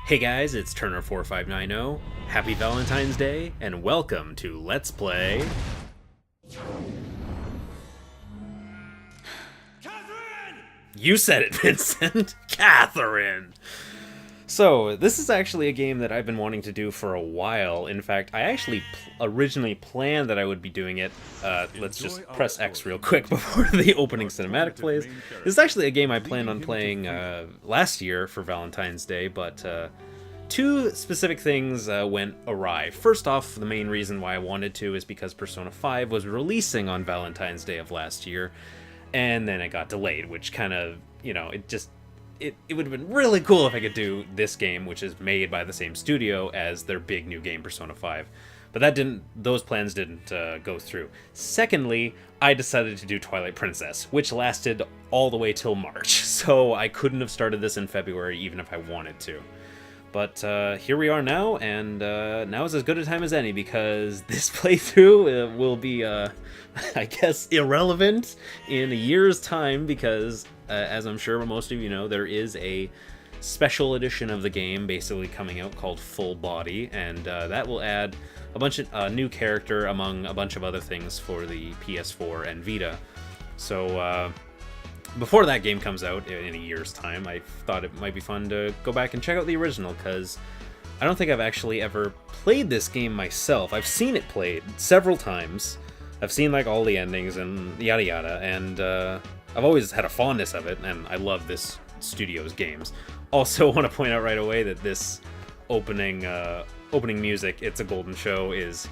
Hey guys, it's Turner4590. Happy Valentine's Day, and welcome to Let's Play... Katherine! You said it, Vincent! Katherine! So, this is actually a game that I've been wanting to do for a while. In fact, I actually originally planned that I would be doing it. Let's just press X real quick before the opening cinematic plays. This is actually a game I planned on playing last year for Valentine's Day, but two specific things went awry. First off, the main reason why I wanted to is because Persona 5 was releasing on Valentine's Day of last year, and then it got delayed, which kind of, you know, it would have been really cool if I could do this game, which is made by the same studio as their big new game, Persona 5. But those plans didn't go through. Secondly, I decided to do Twilight Princess, which lasted all the way till March, so I couldn't have started this in February even if I wanted to. But here we are now, and now is as good a time as any, because this playthrough will be, I guess, irrelevant in a year's time, because, as I'm sure most of you know, there is a special edition of the game basically coming out called Full Body, and that will add a bunch of new character among a bunch of other things for the PS4 and Vita. So, before that game comes out in a year's time, I thought it might be fun to go back and check out the original, because I don't think I've actually ever played this game myself. I've seen it played several times. I've seen like all the endings and yada yada, and I've always had a fondness of it, and I love this studio's games. Also want to point out right away that this opening music, It's a Golden Show, is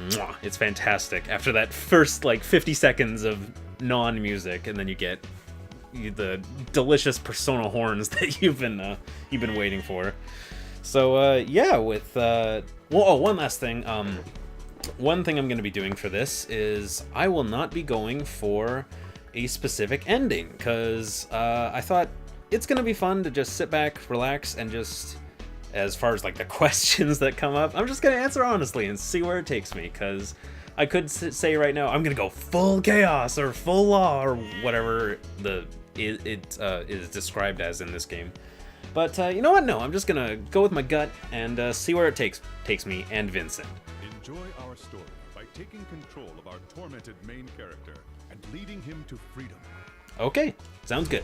mwah, it's fantastic. After that first like 50 seconds of non-music, and then you get the delicious Persona horns that you've been waiting for. So yeah, with one last thing. One thing I'm going to be doing for this is I will not be going for a specific ending, because I thought it's going to be fun to just sit back, relax, and just, as far as like the questions that come up, I'm just going to answer honestly and see where it takes me, because I could say right now I'm going to go full chaos or full law or whatever it is described as in this game. But you know what? No, I'm just going to go with my gut and see where it takes me and Vincent. Enjoy our story by taking control of our tormented main character and leading him to freedom. Okay, sounds good.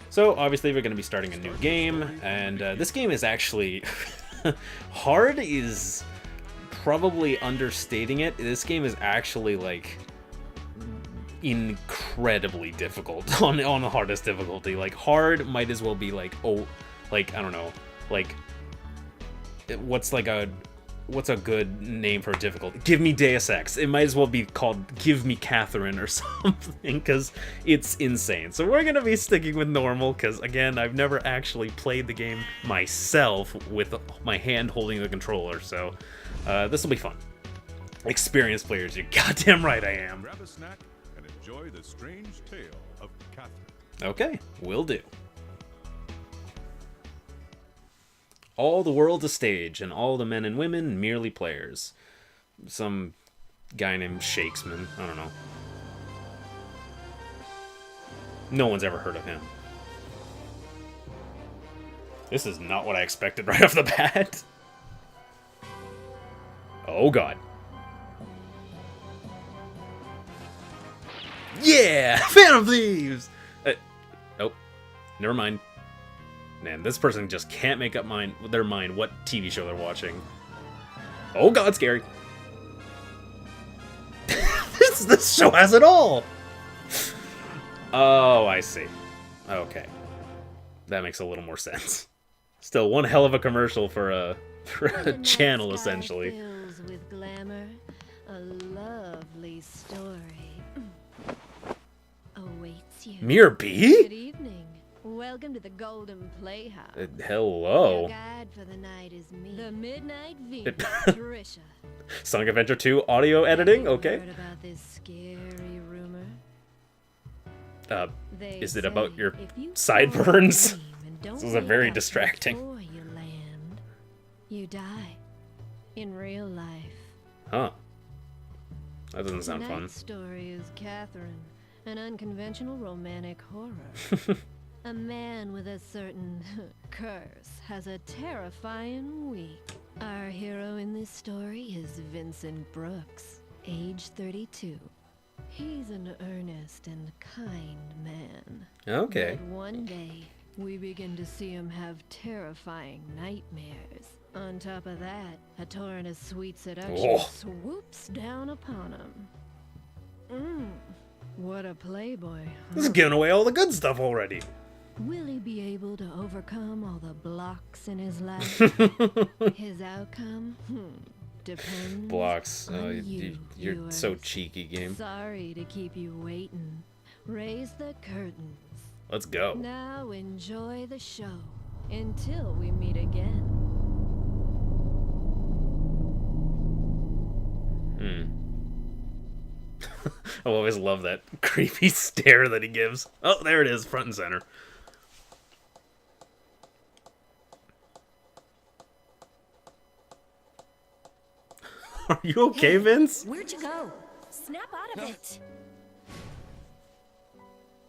So obviously we're going to be starting a new game, and this game is actually hard is probably understating it. This game is actually like incredibly difficult on the hardest difficulty. Like hard might as well be like, oh, like I don't know, like what's a good name for difficult? Give me Deus Ex. It might as well be called Give Me Katherine or something, because it's insane. So we're gonna be sticking with normal, because again, I've never actually played the game myself with my hand holding the controller, so this will be fun. Experienced players, you're goddamn right I am. Grab a snack and enjoy the strange tale of Katherine. Okay, will do. All the world's a stage, and all the men and women merely players. Some guy named Shakesman, I don't know. No one's ever heard of him. This is not what I expected right off the bat. Oh god. Yeah! Phantom Thieves! Oh, never mind. Man, this person just can't make up their mind what TV show they're watching. Oh god, scary. This show has it all! Oh, I see. Okay. That makes a little more sense. Still, one hell of a commercial for a channel, essentially. Fills with glamour, a lovely story awaits you. Mirror Good B? evening. Welcome to the Golden Playhouse. Hello. Your guide for the night is me, the Midnight Venus, Trisha. Sonic Adventure 2 audio editing? Okay. Heard about this scary rumor? They Is it about say your if you sideburns? dream and don't This is wake very up distracting. before you land, you die in real life. Huh. That doesn't sound Tonight's fun. story is Katherine, an unconventional romantic horror. A man with a certain curse has a terrifying week. Our hero in this story is Vincent Brooks, age 32. He's an earnest and kind man. Okay. But one day, we begin to see him have terrifying nightmares. On top of that, a torrent of sweet seduction swoops down upon him. What a playboy. This is giving away all the good stuff already. Will he be able to overcome all the blocks in his life? His outcome? Depends Blocks. on You're viewers. so cheeky, game. Sorry to keep you waiting. Raise the curtains. Let's go. Now enjoy the show. Until we meet again. I always love that creepy stare that he gives. Oh, there it is, front and center. Are you okay, Vince? Where'd you go? Snap out of it.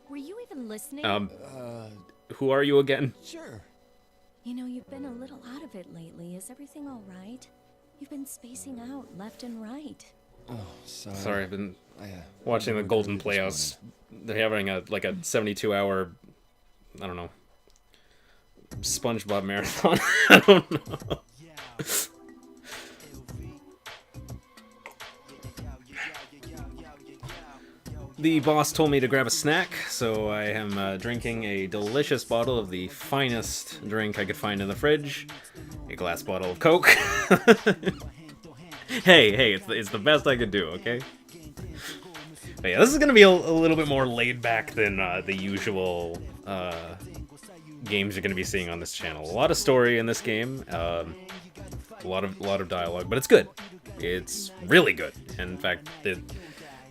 Were you even listening? Who are you again? Sure. You know, you've been a little out of it lately. Is everything all right? You've been spacing out left and right. Oh, sorry. Sorry, I've been I, watching the worked Golden early this Playhouse. They're having a 72-hour, I don't know, SpongeBob marathon. I don't know. The boss told me to grab a snack, so I am drinking a delicious bottle of the finest drink I could find in the fridge. A glass bottle of Coke. Hey, it's the best I could do, okay? But yeah, this is gonna be a little bit more laid back than the usual games you're gonna be seeing on this channel. A lot of story in this game, a lot of dialogue, but it's good. It's really good. In fact,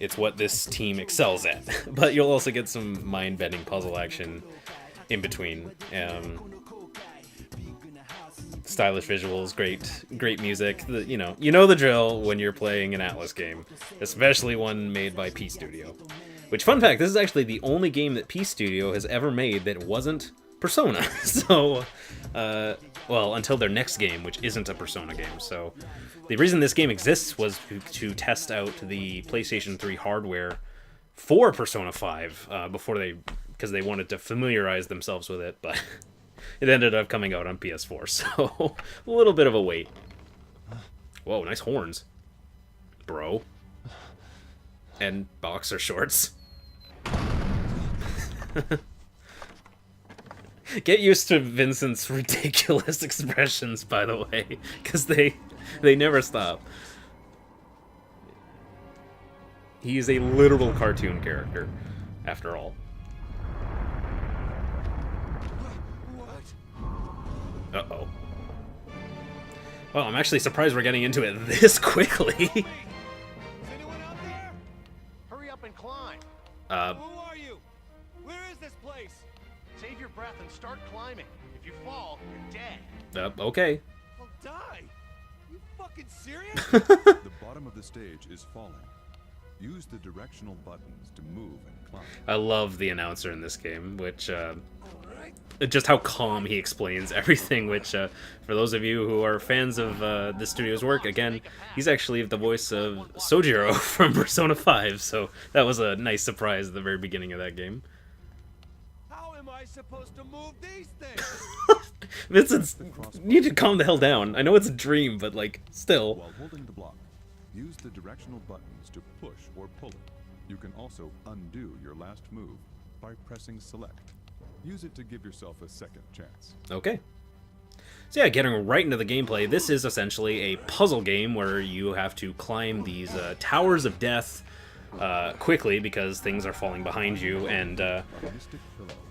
it's what this team excels at. But you'll also get some mind-bending puzzle action in between. Stylish visuals, great music. You know the drill when you're playing an Atlas game, especially one made by P Studio. Which, fun fact, this is actually the only game that P Studio has ever made that wasn't Persona. So, well, until their next game, which isn't a Persona game. So, the reason this game exists was to test out the PlayStation 3 hardware for Persona 5 because they wanted to familiarize themselves with it, but it ended up coming out on PS4, so a little bit of a wait. Whoa, nice horns, bro. And boxer shorts. Get used to Vincent's ridiculous expressions, by the way, because they never stop. He is a literal cartoon character, after all. Uh-oh. Well, I'm actually surprised we're getting into it this quickly. Is anyone out there? Hurry up and climb. Who are you? Where is this place? Save your breath and start climbing. If you fall, you're dead. Okay. I'll die. You fucking serious? The bottom of the stage is falling. Use the directional buttons to move and climb. I love the announcer in this game, which, just how calm he explains everything, which, for those of you who are fans of the studio's work, again, he's actually the voice of Sojiro from Persona 5, so that was a nice surprise at the very beginning of that game. How am I supposed to move these things? Vincent, you need to calm the hell down. I know it's a dream, but, like, still. While holding the block, use the directional buttons to push or pull it. You can also undo your last move by pressing select. Use it to give yourself a second chance. Okay. So yeah, getting right into the gameplay, this is essentially a puzzle game where you have to climb these towers of death quickly because things are falling behind you, and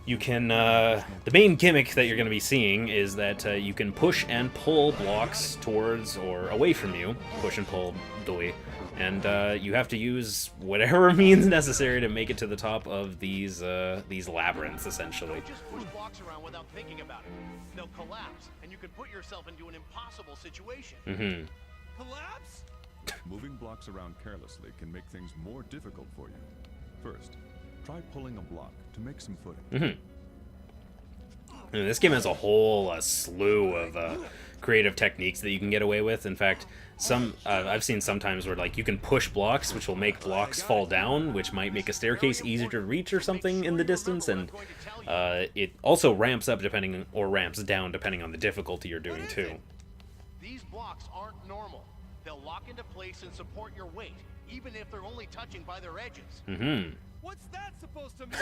you can... the main gimmick that you're going to be seeing is that you can push and pull blocks towards or away from you. Push and pull, doi. And you have to use whatever means necessary to make it to the top of these labyrinths, essentially. Just push blocks around without thinking about it. They'll collapse, and you can put yourself into an impossible situation. Mm-hmm. Collapse? Moving blocks around carelessly can make things more difficult for you. First, try pulling a block to make some footing. Mm-hmm. And this game has a whole slew of creative techniques that you can get away with. In fact, some I've seen sometimes where like you can push blocks, which will make blocks fall down, which might make a staircase easier to reach or something in the distance, and it also ramps up depending, or ramps down depending on the difficulty you're doing too. These blocks aren't normal. They'll lock into place and support your weight, even if they're only touching by their edges. Mm-hmm. What's that supposed to mean?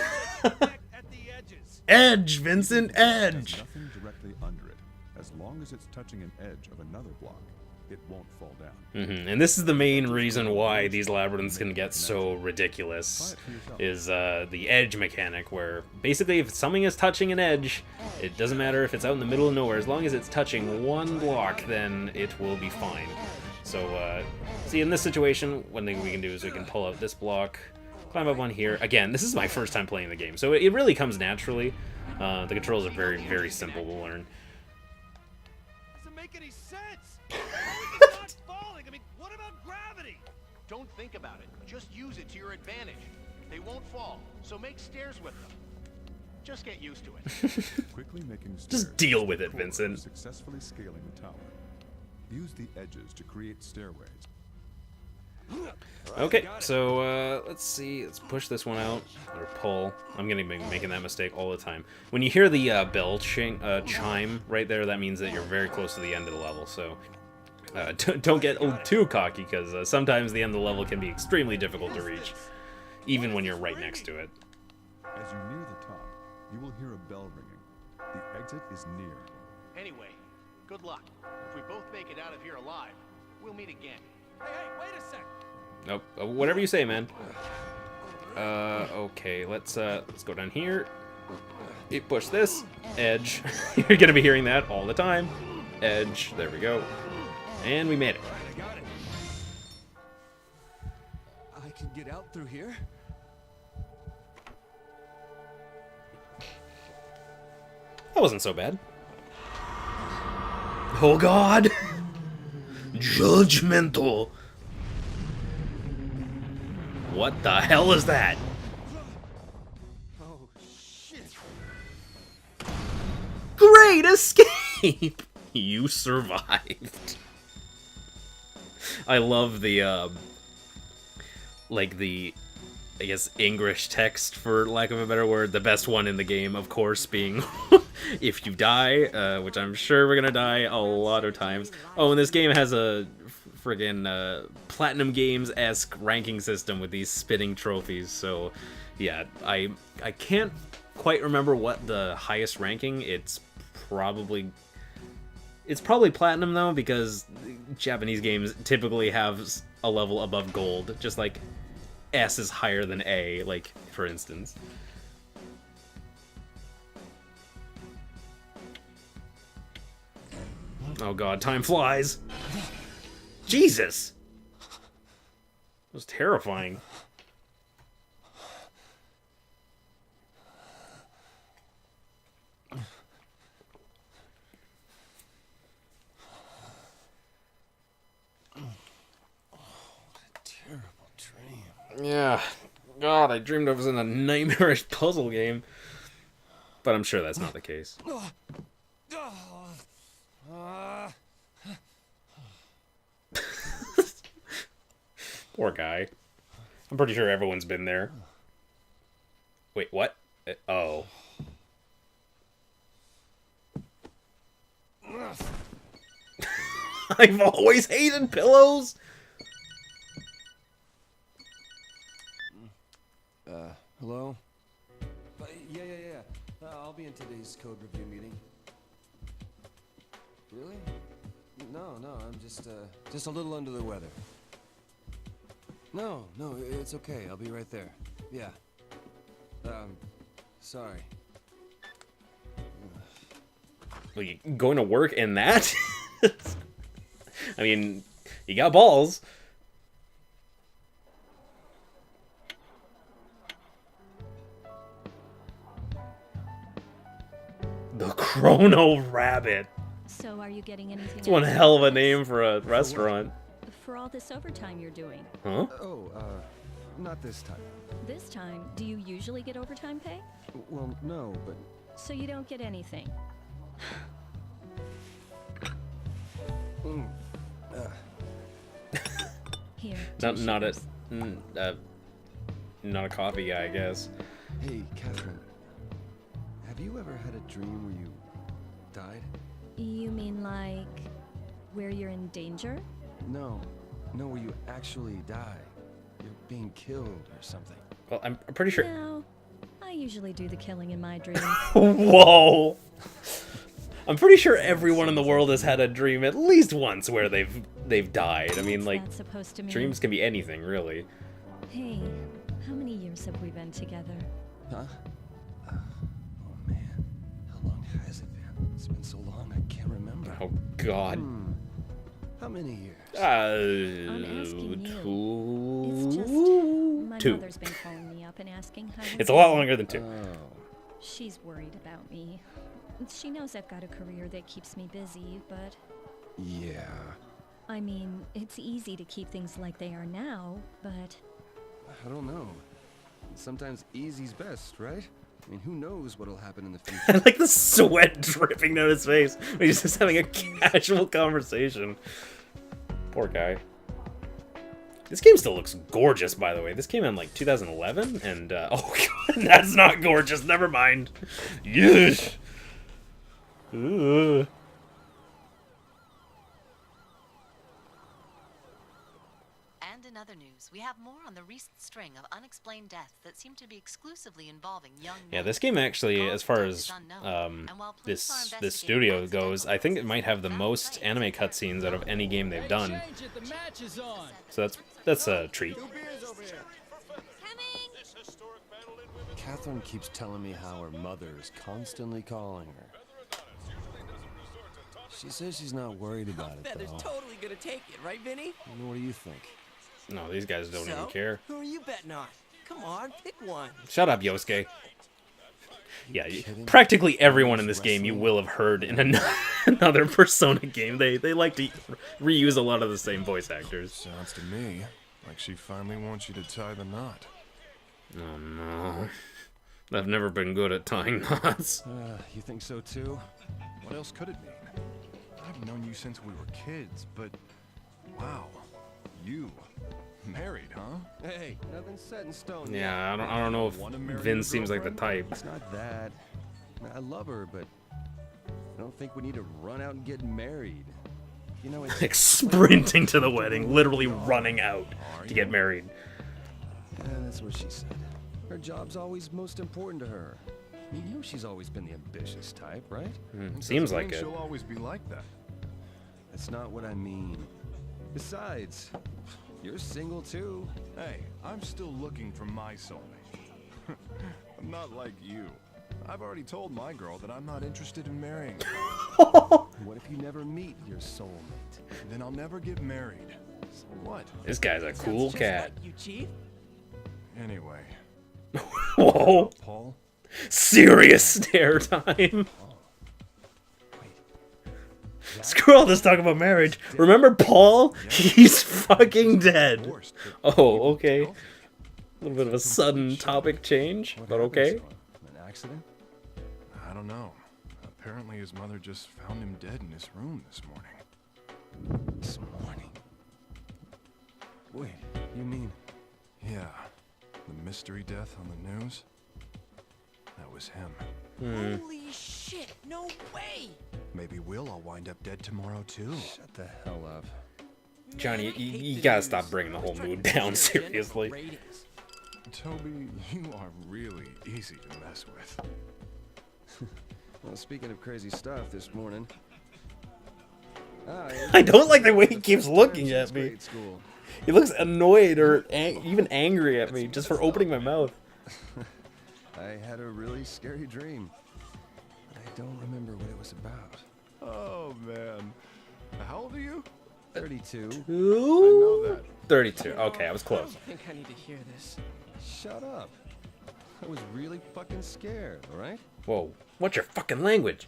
At the edges. Edge, Vincent, edge. There's nothing directly under it. As long as it's touching an edge of another block, it won't fall down. Mm-hmm. And this is the main reason why these labyrinths can get so ridiculous, is the edge mechanic, where basically if something is touching an edge, it doesn't matter if it's out in the middle of nowhere, as long as it's touching one block, then it will be fine. So, see, in this situation, one thing we can do is we can pull out this block, climb up on here. Again, this is my first time playing the game, so it really comes naturally. The controls are very, very simple to learn. Doesn't make any sense. It's not falling. I mean, what about gravity? Don't think about it. Just use it to your advantage. They won't fall, so make stairs with them. Just get used to it. Quickly making stairs Just deal with is it, core to Vincent. Successfully scaling the tower. Use the edges to create stairways. Okay, so let's see. Let's push this one out, or pull. I'm gonna be making that mistake all the time. When you hear the bell chime right there, that means that you're very close to the end of the level. So don't get too cocky, because sometimes the end of the level can be extremely difficult to reach, even when you're right next to it. As you near the top, you will hear a bell ringing. The exit is near. Anyway, good luck. If we both make it out of here alive, we'll meet again. Hey, wait a sec. Nope. Whatever you say, man. Okay. Let's go down here. You push this edge. You're gonna be hearing that all the time. Edge. There we go. And we made it. I got it. I can get out through here? That wasn't so bad. Oh God! Judgmental. What the hell is that? Oh, shit. Great escape! You survived. I love the, like the, I guess, English text, for lack of a better word. The best one in the game, of course, being if you die, which I'm sure we're gonna die a lot of times. Oh, and this game has a friggin' Platinum Games-esque ranking system with these spinning trophies. So, yeah, I can't quite remember what the highest ranking. It's probably Platinum, though, because Japanese games typically have a level above Gold, just like S is higher than A, like, for instance. Oh God, time flies! Jesus! That was terrifying. Yeah. God, I dreamed I was in a nightmarish puzzle game. But I'm sure that's not the case. Poor guy. I'm pretty sure everyone's been there. Wait, what? Oh. I've always hated pillows! Hello? Yeah. I'll be in today's code review meeting. Really? No, I'm just a little under the weather. No, it's okay. I'll be right there. Yeah. Sorry. Well, you going to work in that? I mean, you got balls. The Chrono Rabbit. So are you getting anything? It's one else? hell of a name for a restaurant. For all this overtime you're doing. Huh? Oh, not this time. This time, do you usually get overtime pay? Well, no, but So you don't get anything. Here. Not two not a sugars. not a coffee guy, I guess. Hey, Katherine. Have you ever had a dream where you died? You mean like where you're in danger? No. No, where you actually die. You're being killed or something. Well, I'm pretty sure. No. I usually do the killing in my dreams. Whoa. I'm pretty sure everyone in the world has had a dream at least once where they've died. I mean, like, What's that supposed to mean? dreams can be anything, really. Hey, how many years have we been together? Huh? Oh man. How long has it been? It's been so long I can't remember. Oh God. How many years? I'm asking you. It's just my Two. mother's been calling me up and asking how It's a lot longer than 2. Oh. She's worried about me. She knows I've got a career that keeps me busy, but Yeah. I mean, it's easy to keep things like they are now, but I don't know. Sometimes easy's best, right? I mean, who knows what'll happen in the future? I like the sweat dripping down his face when he's just having a casual conversation. Poor guy. This game still looks gorgeous, by the way. This came out in like 2011, and oh God, that's not gorgeous. Never mind. Yeesh. Ugh. And in other news, we have more on the recent string of unexplained deaths that seem to be exclusively involving young men. Yeah, this game actually, as far as this studio goes, I think it might have the most anime cutscenes out of any game they've done. So that's a treat. Katherine keeps telling me how her mother is constantly calling her. She says she's not worried about it, Feather's though. totally gonna take it, right, Vinny? What do you think? No, these guys don't even care. Who are you betting on? Come on, pick one. Shut up, Yosuke. Yeah, kidding? practically everyone in this game you will have heard in another Persona game. They like to reuse a lot of the same voice actors. Sounds to me like she finally wants you to tie the knot. Oh no. I've never been good at tying knots. You think so, too? What else could it mean? I've known you since we were kids, but wow, you married, huh? Hey, nothing's set in stone yet. Yeah, I don't know if Wanna marry Vin your seems like the girlfriend? type. It's not that. I love her, but I don't think we need to run out and get married. You know, it's... Like sprinting to the wedding, literally running out to get married. Yeah, that's what she said. Her job's always most important to her. You know she's always been the ambitious type, right? Seems Doesn't like mean it. She'll always be like that. That's not what I mean. Besides, you're single too. Hey, I'm still looking for my soulmate. I'm not like you. I've already told my girl that I'm not interested in marrying her. What if you never meet your soulmate? Then I'll never get married. So what? This guy's a cool Sounds just cat. like you, Chief. Anyway, Whoa. Paul, Serious stare time. Screw all this talk about marriage. Remember Paul? He's fucking dead. divorced, Oh, okay. A little bit of a sudden topic change, but okay. An accident? I don't know. Apparently his mother just found him dead in his room this morning. This morning. Wait, you mean... Yeah, the mystery death on the news. That was him. Holy shit, no way! Maybe we'll all wind up dead tomorrow too. Shut the hell up. Johnny, Man, I hate you the gotta news. stop bringing the whole Always trying mood to down, push their agenda for seriously. ratings. Toby, you are really easy to mess with. Well, speaking of crazy stuff, this morning... I don't like the way he keeps looking at me. Grade school. He looks annoyed or even angry at me just for opening my mouth. I had a really scary dream. I don't remember what it was about. Oh man, how old are you? 32. I know that. 32. Okay, I was close. I think I need to hear this. Shut up. I was really fucking scared, alright? Whoa, what's your fucking language?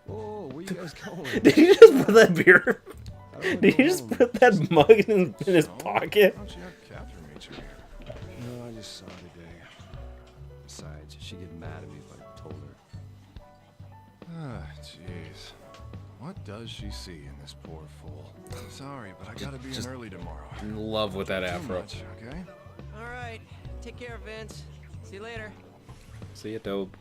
Whoa, where you guys going? Did he just put that beer? I don't wanna Did go he just home. put that mug in his pocket? Why don't you have Catherine meet you here? No, I just saw it today. Besides, she'd get mad at me if I told her. Ah, jeez. What does she see in this poor fool? Sorry, but I gotta be in early tomorrow. In love with that Too afro. much, okay? All right. Take care, Vince. See you later. See ya, dope.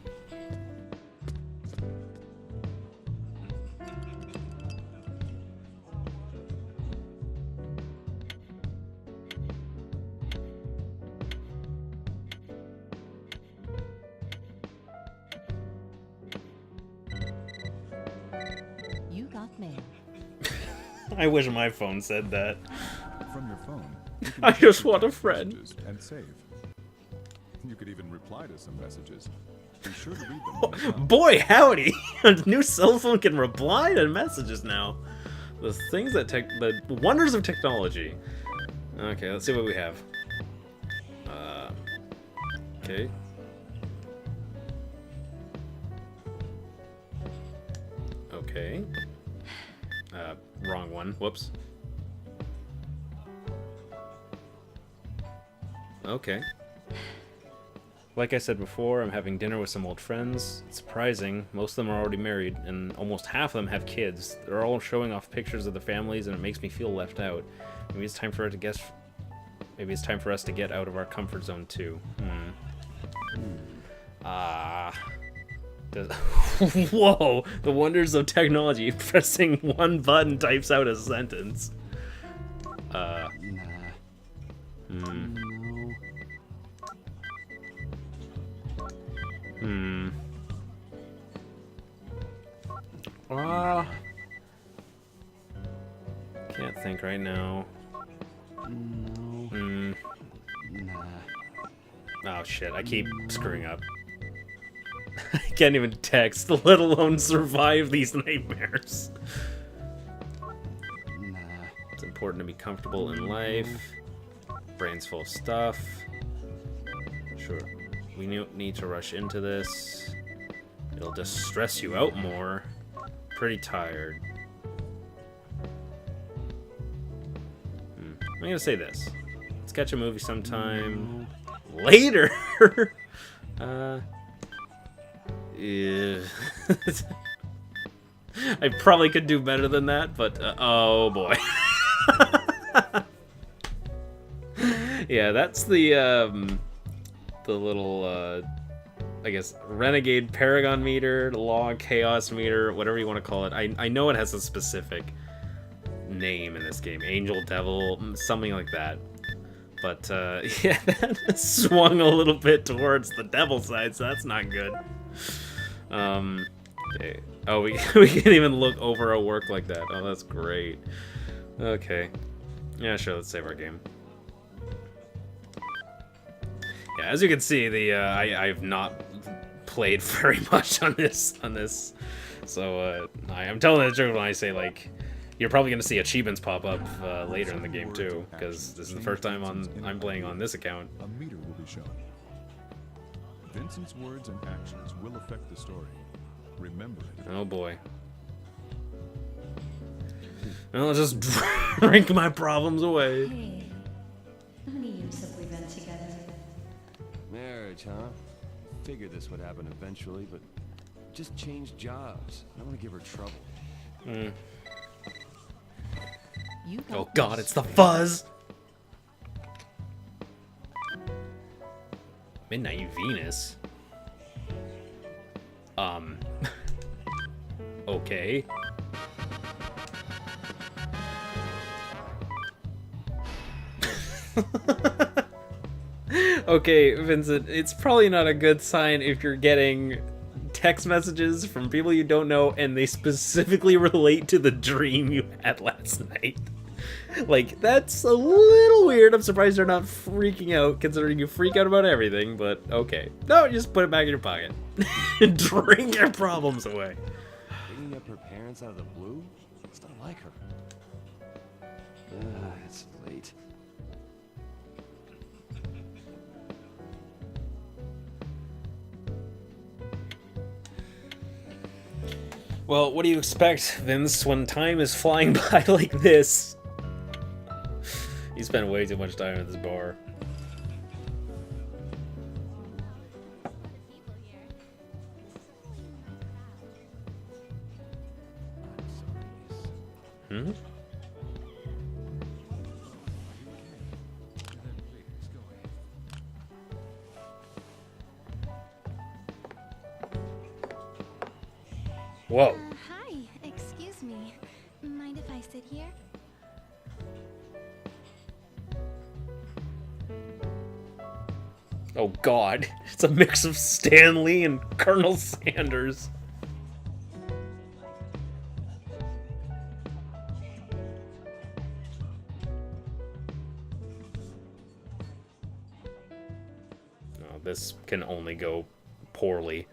You got mail. I wish my phone said that. From your phone, you can I check just your want a text friend. messages and save. You could even reply to some messages. Be sure to read them when they're done. Boy, howdy! A new cell phone can reply to messages now. The things that the wonders of technology. Okay, let's see what we have. Okay. Okay. Wrong one. Whoops. Okay. Like I said before, I'm having dinner with some old friends. It's surprising, most of them are already married, and almost half of them have kids. They're all showing off pictures of their families, and it makes me feel left out. Maybe it's time for her to guess. Maybe it's time for us to get out of our comfort zone too. Whoa! The wonders of technology. Pressing one button types out a sentence. Nah. Hmm. No. Can't think right now. No. Nah. Oh shit, I keep screwing up. I can't even text, let alone survive these nightmares. Nah. It's important to be comfortable in life. Brain's full of stuff. Sure. We need to rush into this. It'll just stress you out more. Pretty tired. I'm gonna say this. Let's catch a movie sometime later. Yeah. I probably could do better than that, but oh boy. Yeah, that's the little I guess renegade paragon meter, log chaos meter, whatever you want to call it. I know it has a specific name in this game, angel, devil, something like that. But yeah, that swung a little bit towards the devil side, so that's not good. Okay. Oh, we can't even look over our work like that. Oh, that's great. Okay. Yeah, sure. Let's save our game. Yeah, as you can see, I've not played very much on this. So I'm telling the truth when I say, like, you're probably gonna see achievements pop up later in the game too, because this is the first time I'm playing on this account. A meter will be shown. Vincent's words and actions will affect the story. Remember it. Oh boy. I'll just drink my problems away. Hey, how many years have we been together? Marriage, huh? Figured this would happen eventually, but just change jobs. I don't want to give her trouble. Oh god, it's the fuzz! Midnight Venus? Okay. Okay, Vincent, it's probably not a good sign if you're getting text messages from people you don't know and they specifically relate to the dream you had last night. Like, that's a little weird. I'm surprised they're not freaking out, considering you freak out about everything, but okay. No, just put it back in your pocket. Drink your problems away. Bringing up her parents out of the blue? It's not like her. It's late. Well, what do you expect, Vince, when time is flying by like this? You spent way too much time at this bar. Hmm? Whoa. Hi, excuse me. Mind if I sit here? Oh god, it's a mix of Stan Lee and Colonel Sanders. Oh, this can only go poorly.